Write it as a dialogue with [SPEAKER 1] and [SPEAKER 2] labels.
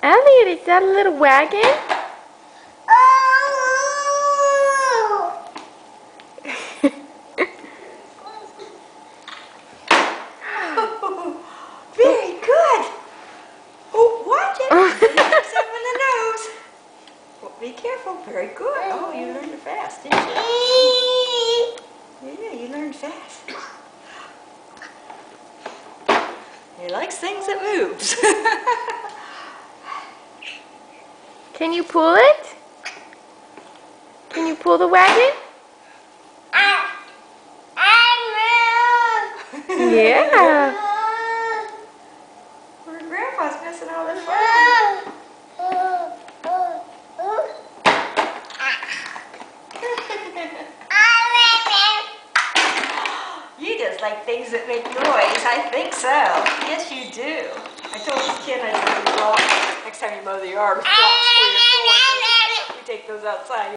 [SPEAKER 1] Elliot, is that a little wagon?
[SPEAKER 2] Very good. Oh, watch it. You hit yourself in the nose. Well, be careful. Very good. Oh, you learned it fast, didn't you? Yeah, you learned fast. He likes things that moves.
[SPEAKER 1] Can you pull it? Can you pull the wagon? Yeah.
[SPEAKER 2] Poor Grandpa's missing all this fun. You just like things that make noise. I think so. Yes, you do. I told this kid I said, next time you mow the yard, we take those outside.